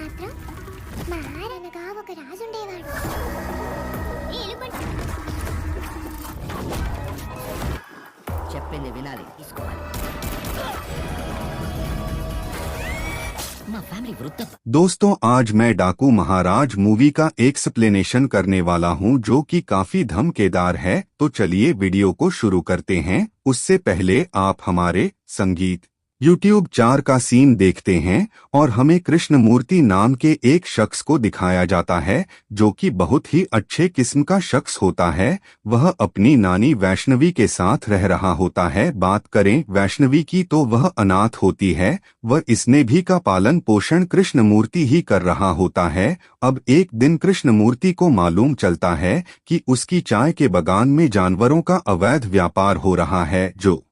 మాత్రం మారనగా ఒక రాజు ఉండేవాడు. చెప్పింది వినాలి, తీసుకోవాలి. మా ఫ్యామిలీ వృద్ధ. दोस्तों, आज मैं डाकू महाराज मूवी का एक्सप्लेनेशन करने वाला हूं जो कि काफी धमकेदार है। तो चलिए वीडियो को शुरू करते हैं। उससे पहले आप हमारे संगीत YouTube 4 का सीन देखते हैं और हमें कृष्णमूर्ति नाम के एक शख्स को दिखाया जाता है जो कि बहुत ही अच्छे किस्म का शख्स होता है। वह अपनी नानी वैष्णवी के साथ रह रहा होता है। बात करें वैष्णवी की तो वह अनाथ होती है। वह स्नेभी का पालन पोषण कृष्णमूर्ति ही कर रहा होता है। अब एक दिन कृष्णमूर्ति को मालूम चलता है कि उसकी चाय के बागान में जानवरों का अवैध व्यापार हो रहा है जो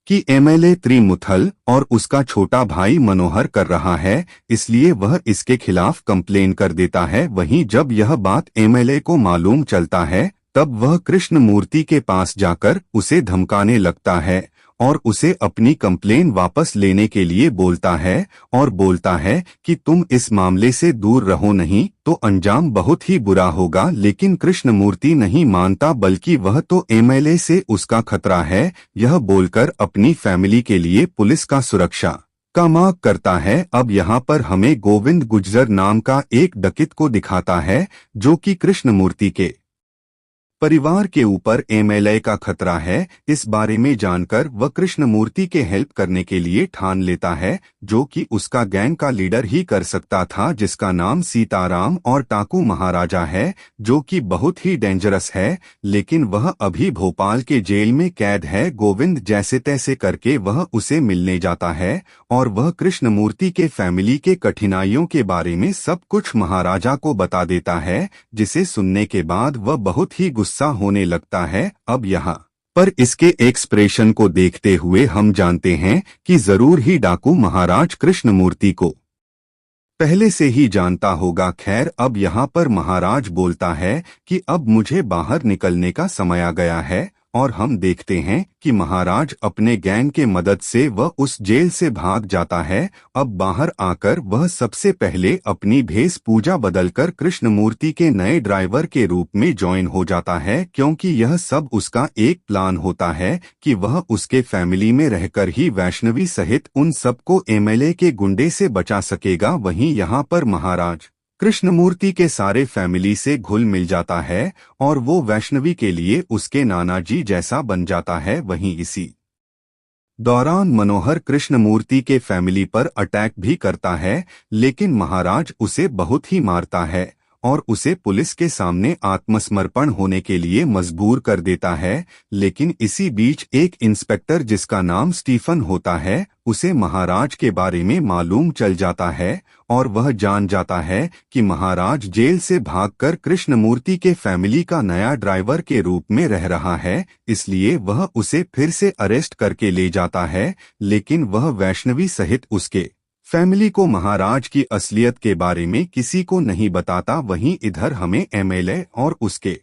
कि MLA त्रिमुथल और उसका छोटा भाई मनोहर कर रहा है। इसलिए वह इसके खिलाफ कंप्लेन कर देता है। वहीं जब यह बात MLA को मालूम चलता है तब वह कृष्णमूर्ति के पास जाकर उसे धमकाने लगता है और उसे अपनी कंप्लेन वापस लेने के लिए बोलता है और बोलता है कि तुम इस मामले से दूर रहो, नहीं तो अंजाम बहुत ही बुरा होगा। लेकिन कृष्णमूर्ति नहीं मानता, बल्कि वह तो MLA से उसका खतरा है। यह बोलकर अपनी फैमिली के लिए पुलिस का सुरक्षा का मांग करता है। अब यहाँ पर हमें गोविंद गुज्जर नाम का एक डकैत को दिखाता है जो कि कृष्णमूर्ति के परिवार के ऊपर MLA का खतरा है। इस बारे में जानकर वह कृष्णमूर्ति के हेल्प करने के लिए ठान लेता है जो कि उसका गैंग का लीडर ही कर सकता था, जिसका नाम सीताराम और टाकू महाराजा है जो कि बहुत ही डेंजरस है। लेकिन वह अभी भोपाल के जेल में कैद है। गोविंद जैसे तैसे करके वह उसे मिलने जाता है और वह कृष्णमूर्ति के फैमिली के कठिनाइयों के बारे में सब कुछ महाराजा को बता देता है, जिसे सुनने के बाद वह बहुत ही गुस्सा होने लगता है। अब यहाँ पर इसके एक्सप्रेशन को देखते हुए हम जानते हैं कि जरूर ही डाकू महाराज कृष्णमूर्ति को पहले से ही जानता होगा। खैर, अब यहाँ पर महाराज बोलता है कि अब मुझे बाहर निकलने का समय आ गया है और हम देखते हैं कि महाराज अपने गैंग के मदद से वह उस जेल से भाग जाता है। अब बाहर आकर वह सबसे पहले अपनी भेष पूजा बदलकर कृष्णमूर्ति के नए ड्राइवर के रूप में ज्वाइन हो जाता है, क्योंकि यह सब उसका एक प्लान होता है कि वह उसके फैमिली में रहकर ही वैष्णवी सहित उन सबको MLA के गुंडे से बचा सकेगा। वहीं यहाँ पर महाराज कृष्णमूर्ति के सारे फैमिली से घुल मिल जाता है और वो वैष्णवी के लिए उसके नाना जी जैसा बन जाता है। वहीं इसी दौरान मनोहर कृष्णमूर्ति के फैमिली पर अटैक भी करता है, लेकिन महाराज उसे बहुत ही मारता है और उसे पुलिस के सामने आत्मसमर्पण होने के लिए मजबूर कर देता है। लेकिन इसी बीच एक इंस्पेक्टर जिसका नाम स्टीफन होता है, उसे महाराज के बारे में मालूम चल जाता है और वह जान जाता है कि महाराज जेल से भागकर कृष्णमूर्ति के फैमिली का नया ड्राइवर के रूप में रह रहा है। इसलिए वह उसे फिर से अरेस्ट करके ले जाता है, लेकिन वह वैष्णवी सहित उसके फैमिली को महाराज की असलियत के बारे में किसी को नहीं बताता। वहीं इधर हमें MLA और उसके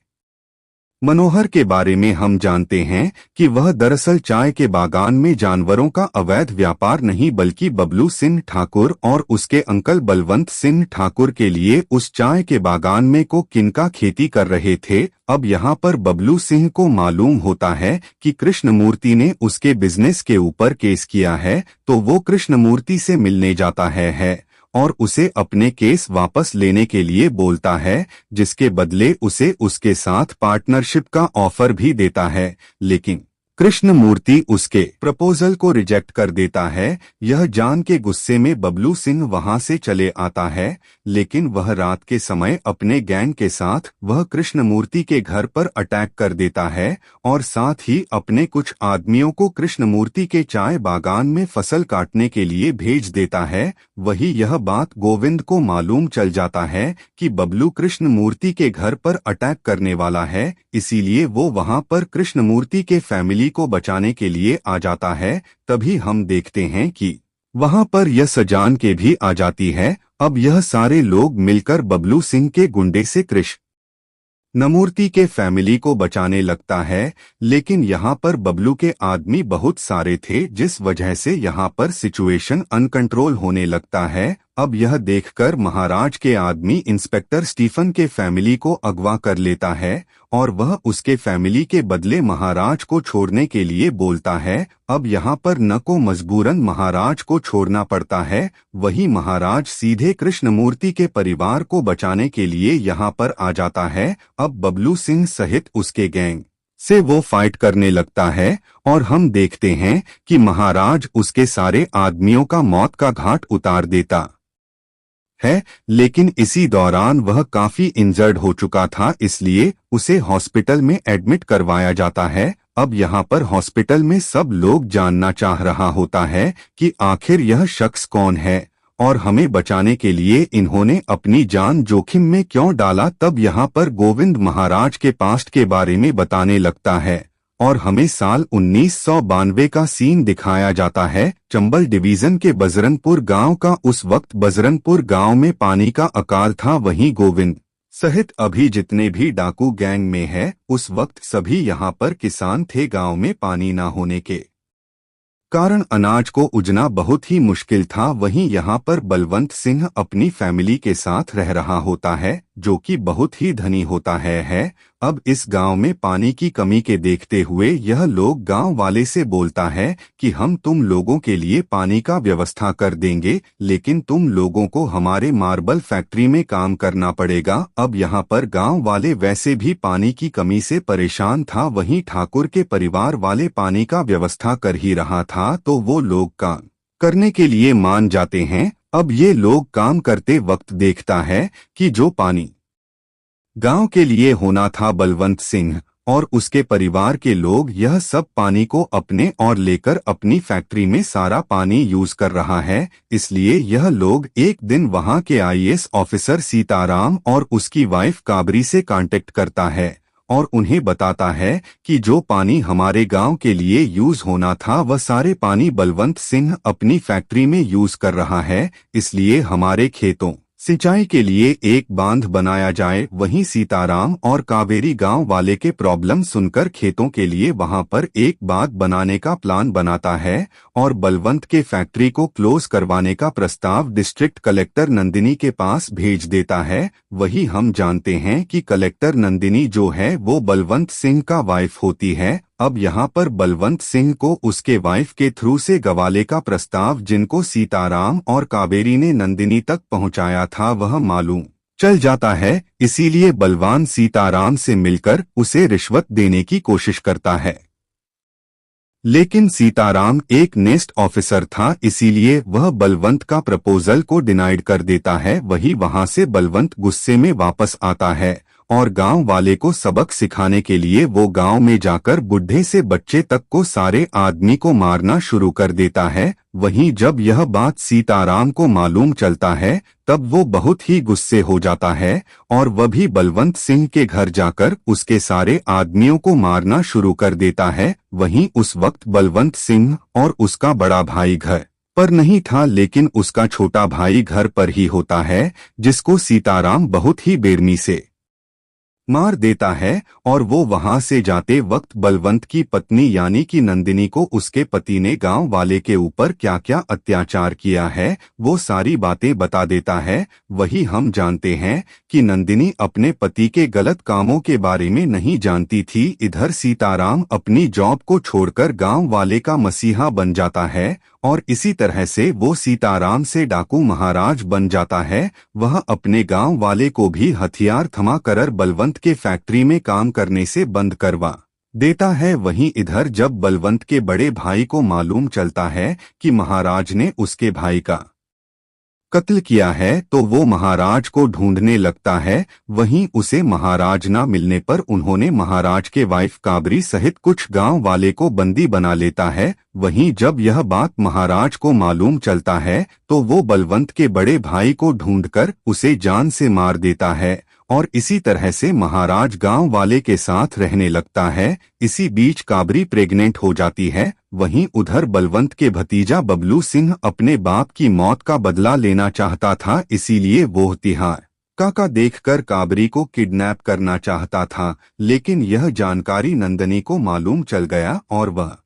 मनोहर के बारे में हम जानते हैं कि वह दरअसल चाय के बागान में जानवरों का अवैध व्यापार नहीं बल्कि बबलू सिंह ठाकुर और उसके अंकल बलवंत सिंह ठाकुर के लिए उस चाय के बागान में को किनका खेती कर रहे थे। अब यहाँ पर बबलू सिंह को मालूम होता है कि कृष्णमूर्ति ने उसके बिजनेस के ऊपर केस किया है, तो वो कृष्णमूर्ति से मिलने जाता है और उसे अपने केस वापस लेने के लिए बोलता है, जिसके बदले उसे उसके साथ पार्टनरशिप का ऑफर भी देता है। लेकिन कृष्णमूर्ति उसके प्रपोजल को रिजेक्ट कर देता है। यह जान के गुस्से में बबलू सिंह वहां से चले आता है, लेकिन वह रात के समय अपने गैंग के साथ वह कृष्णमूर्ति के घर पर अटैक कर देता है और साथ ही अपने कुछ आदमियों को कृष्णमूर्ति के चाय बागान में फसल काटने के लिए भेज देता है। वही यह बात गोविंद को मालूम चल जाता है कि बबलू कृष्णमूर्ति के घर पर अटैक करने वाला है, इसीलिए वो वहां पर कृष्णमूर्ति के फैमिली को बचाने के लिए आ जाता है। तभी हम देखते हैं कि वहां पर यह सजान के भी आ जाती है। अब यह सारे लोग मिलकर बबलू सिंह के गुंडे से कृष्णमूर्ति के फैमिली को बचाने लगता है, लेकिन यहाँ पर बबलू के आदमी बहुत सारे थे जिस वजह से यहाँ पर सिचुएशन अनकंट्रोल होने लगता है। अब यह देखकर महाराज के आदमी इंस्पेक्टर स्टीफन के फैमिली को अगवा कर लेता है और वह उसके फैमिली के बदले महाराज को छोड़ने के लिए बोलता है। अब यहाँ पर न को मजबूरन महाराज को छोड़ना पड़ता है, वही महाराज सीधे कृष्णमूर्ति के परिवार को बचाने के लिए यहाँ पर आ जाता है। अब बबलू सिंह सहित उसके गैंग से वो फाइट करने लगता है और हम देखते हैं कि महाराज उसके सारे आदमियों का मौत का घाट उतार देता है, लेकिन इसी दौरान वह काफी इंजर्ड हो चुका था, इसलिए उसे हॉस्पिटल में एडमिट करवाया जाता है। अब यहाँ पर हॉस्पिटल में सब लोग जानना चाह रहा होता है कि आखिर यह शख्स कौन है और हमें बचाने के लिए इन्होंने अपनी जान जोखिम में क्यों डाला। तब यहाँ पर गोविंद महाराज के पास्ट के बारे में बताने लगता है और हमें साल 1992 का सीन दिखाया जाता है। चंबल डिवीजन के बजरंगपुर गांव का। उस वक्त बजरंगपुर गांव में पानी का अकाल था। वहीं गोविंद सहित अभी जितने भी डाकू गैंग में है, उस वक्त सभी यहाँ पर किसान थे। गांव में पानी न होने के कारण अनाज को उजना बहुत ही मुश्किल था। वहीं यहाँ पर बलवंत सिंह अपनी फैमिली के साथ रह रहा होता है, जो कि बहुत ही धनी होता है। अब इस गांव में पानी की कमी के देखते हुए यह लोग गांव वाले से बोलता है कि हम तुम लोगों के लिए पानी का व्यवस्था कर देंगे, लेकिन तुम लोगों को हमारे मार्बल फैक्ट्री में काम करना पड़ेगा। अब यहाँ पर गांव वाले वैसे भी पानी की कमी से परेशान था, वहीं ठाकुर के परिवार वाले पानी का व्यवस्था कर ही रहा था, तो वो लोग काम करने के लिए मान जाते हैं। अब ये लोग काम करते वक्त देखता है कि जो पानी गांव के लिए होना था, बलवंत सिंह और उसके परिवार के लोग यह सब पानी को अपने और लेकर अपनी फैक्ट्री में सारा पानी यूज कर रहा है। इसलिए यह लोग एक दिन वहां के आईएएस ऑफिसर सीताराम और उसकी वाइफ काबरी से कांटेक्ट करता है और उन्हें बताता है कि जो पानी हमारे गांव के लिए यूज होना था, वह सारे पानी बलवंत सिंह अपनी फैक्ट्री में यूज कर रहा है। इसलिए हमारे खेतों सिंचाई के लिए एक बांध बनाया जाए। वहीं सीताराम और कावेरी गांव वाले के प्रॉब्लम सुनकर खेतों के लिए वहां पर एक बांध बनाने का प्लान बनाता है और बलवंत के फैक्ट्री को क्लोज करवाने का प्रस्ताव डिस्ट्रिक्ट कलेक्टर नंदिनी के पास भेज देता है। वही हम जानते हैं कि कलेक्टर नंदिनी जो है वो बलवंत सिंह का वाइफ होती है। अब यहाँ पर बलवंत सिंह को उसके वाइफ के थ्रू से गवाले का प्रस्ताव, जिनको सीताराम और कावेरी ने नंदिनी तक पहुँचाया था, वह मालूम चल जाता है। इसीलिए बलवान सीताराम से मिलकर उसे रिश्वत देने की कोशिश करता है, लेकिन सीताराम एक नेस्ट ऑफिसर था, इसीलिए वह बलवंत का प्रपोजल को डिनाइड कर देता है। वही वहां से बलवंत गुस्से में वापस आता है और गांव वाले को सबक सिखाने के लिए वो गांव में जाकर बुढ़े से बच्चे तक को सारे आदमी को मारना शुरू कर देता है। वहीं जब यह बात सीताराम को मालूम चलता है, तब वो बहुत ही गुस्से हो जाता है और वह भी बलवंत सिंह के घर जाकर उसके सारे आदमियों को मारना शुरू कर देता है। वहीं उस वक्त बलवंत सिंह और उसका बड़ा भाई घर पर नहीं था, लेकिन उसका छोटा भाई घर पर ही होता है, जिसको सीताराम बहुत ही बेरमी से मार देता है। और वो वहां से जाते वक्त बलवंत की पत्नी यानी कि नंदिनी को उसके पति ने गांव वाले के ऊपर क्या क्या अत्याचार किया है वो सारी बातें बता देता है। वही हम जानते हैं कि नंदिनी अपने पति के गलत कामों के बारे में नहीं जानती थी। इधर सीताराम अपनी जॉब को छोड़कर गांव वाले का मसीहा बन जाता है और इसी तरह से वो सीताराम से डाकू महाराज बन जाता है। वह अपने गांव वाले को भी हथियार थमा कर बलवंत के फैक्ट्री में काम करने से बंद करवा देता है। वहीं इधर जब बलवंत के बड़े भाई को मालूम चलता है कि महाराज ने उसके भाई का कत्ल किया है, तो वो महाराज को ढूंढने लगता है। वहीं उसे महाराज ना मिलने पर उन्होंने महाराज के वाइफ काबरी सहित कुछ गांव वाले को बंदी बना लेता है। वहीं जब यह बात महाराज को मालूम चलता है, तो वो बलवंत के बड़े भाई को ढूंढकर उसे जान से मार देता है और इसी तरह से महाराज गांव वाले के साथ रहने लगता है। इसी बीच काबरी प्रेग्नेंट हो जाती है। वहीं उधर बलवंत के भतीजा बबलू सिंह अपने बाप की मौत का बदला लेना चाहता था, इसीलिए वो तिहार काका देखकर काबरी को किडनैप करना चाहता था, लेकिन यह जानकारी नंदिनी को मालूम चल गया और वह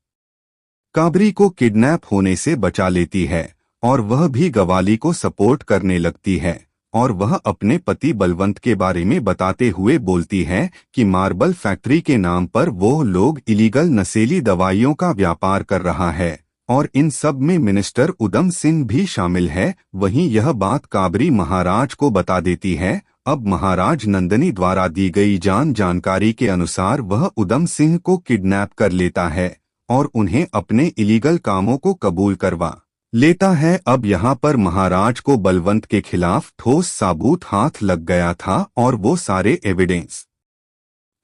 काबरी को किडनैप होने से बचा लेती है और वह भी गवाली को सपोर्ट करने लगती है और वह अपने पति बलवंत के बारे में बताते हुए बोलती है कि मार्बल फैक्ट्री के नाम पर वो लोग इलीगल नशीली दवाइयों का व्यापार कर रहा है और इन सब में मिनिस्टर उधम सिंह भी शामिल है। वहीं यह बात काबरी महाराज को बता देती है। अब महाराज नंदनी द्वारा दी गई जानकारी के अनुसार वह उधम सिंह को किडनैप कर लेता है और उन्हें अपने इलीगल कामों को कबूल करवा लेता है। अब यहाँ पर महाराज को बलवंत के खिलाफ ठोस साबूत हाथ लग गया था और वो सारे एविडेंस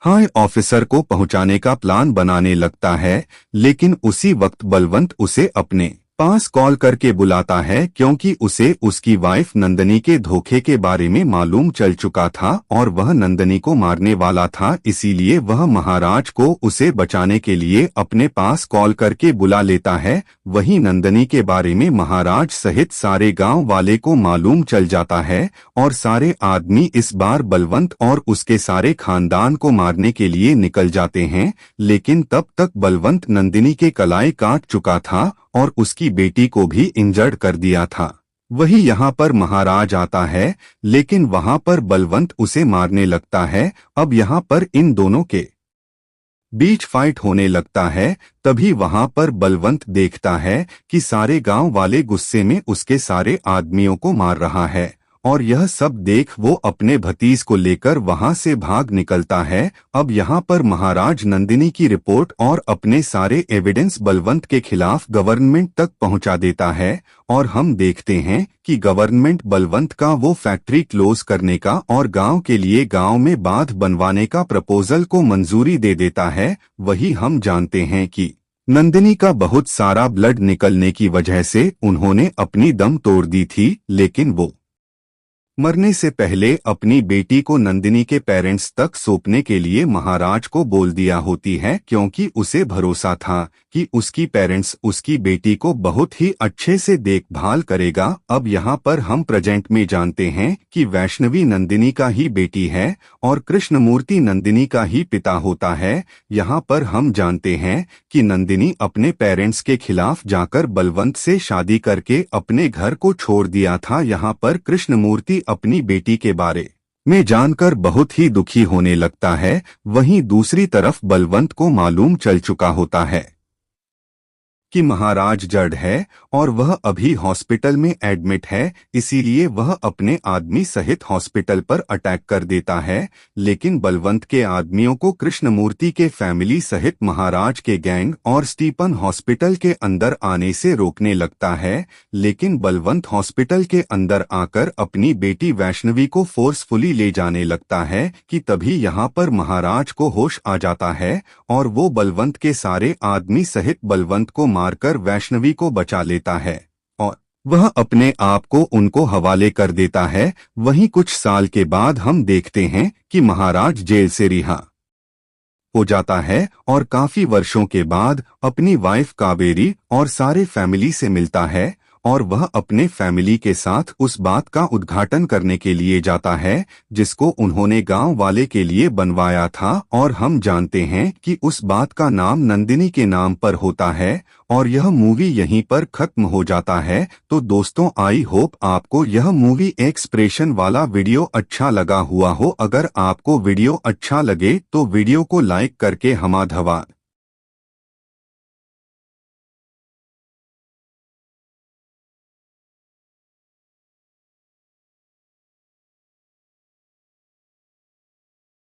हाई ऑफिसर को पहुंचाने का प्लान बनाने लगता है, लेकिन उसी वक्त बलवंत उसे अपने पास कॉल करके बुलाता है क्योंकि उसे उसकी वाइफ नंदनी के धोखे के बारे में मालूम चल चुका था और वह नंदनी को मारने वाला था। इसीलिए वह महाराज को उसे बचाने के लिए अपने पास कॉल करके बुला लेता है। वहीं नंदनी के बारे में महाराज सहित सारे गांव वाले को मालूम चल जाता है और सारे आदमी इस बार बलवंत और उसके सारे खानदान को मारने के लिए निकल जाते हैं। लेकिन तब तक बलवंत नंदिनी के कलाई काट चुका था और उसकी बेटी को भी इंजर्ड कर दिया था। वही यहाँ पर महाराज आता है, लेकिन वहाँ पर बलवंत उसे मारने लगता है। अब यहाँ पर इन दोनों के बीच फाइट होने लगता है। तभी वहाँ पर बलवंत देखता है कि सारे गांव वाले गुस्से में उसके सारे आदमियों को मार रहा है और यह सब देख वो अपने भतीज को लेकर वहां से भाग निकलता है। अब यहाँ पर महाराज नंदिनी की रिपोर्ट और अपने सारे एविडेंस बलवंत के खिलाफ गवर्नमेंट तक पहुंचा देता है और हम देखते हैं कि गवर्नमेंट बलवंत का वो फैक्ट्री क्लोज करने का और गांव के लिए गांव में बांध बनवाने का प्रपोजल को मंजूरी दे देता है। वही हम जानते हैं कि नंदिनी का बहुत सारा ब्लड निकलने की वजह से उन्होंने अपनी दम तोड़ दी थी, लेकिन वो मरने से पहले अपनी बेटी को नंदिनी के पेरेंट्स तक सौंपने के लिए महाराज को बोल दिया होती है, क्योंकि उसे भरोसा था कि उसकी पेरेंट्स उसकी बेटी को बहुत ही अच्छे से देखभाल करेगा। अब यहाँ पर हम प्रेजेंट में जानते हैं कि वैष्णवी नंदिनी का ही बेटी है और कृष्णमूर्ति नंदिनी का ही पिता होता है। यहाँ पर हम जानते हैं कि नंदिनी अपने पेरेंट्स के खिलाफ जाकर बलवंत से शादी करके अपने घर को छोड़ दिया था। यहाँ पर कृष्णमूर्ति अपनी बेटी के बारे में जानकर बहुत ही दुखी होने लगता है। वहीं दूसरी तरफ बलवंत को मालूम चल चुका होता है कि महाराज जड़ है और वह अभी हॉस्पिटल में एडमिट है, इसीलिए वह अपने आदमी सहित हॉस्पिटल पर अटैक कर देता है। लेकिन बलवंत के आदमियों को कृष्णमूर्ति के फैमिली सहित महाराज के गैंग और स्टीफन हॉस्पिटल के अंदर आने से रोकने लगता है। लेकिन बलवंत हॉस्पिटल के अंदर आकर अपनी बेटी वैष्णवी को फोर्सफुली ले जाने लगता है कि तभी यहाँ पर महाराज को होश आ जाता है और वो बलवंत के सारे आदमी सहित बलवंत को मारकर वैष्णवी को बचा लेता है और वह अपने आप को उनको हवाले कर देता है। वहीं कुछ साल के बाद हम देखते हैं कि महाराज जेल से रिहा हो जाता है और काफी वर्षों के बाद अपनी वाइफ कावेरी और सारे फैमिली से मिलता है और वह अपने फैमिली के साथ उस बात का उद्घाटन करने के लिए जाता है जिसको उन्होंने गांव वाले के लिए बनवाया था। और हम जानते हैं कि उस बात का नाम नंदिनी के नाम पर होता है और यह मूवी यहीं पर खत्म हो जाता है। तो दोस्तों, आई होप आपको यह मूवी एक्सप्रेशन वाला वीडियो अच्छा लगा हुआ हो। अगर आपको वीडियो अच्छा लगे तो वीडियो को लाइक करके हमारा धन्यवाद।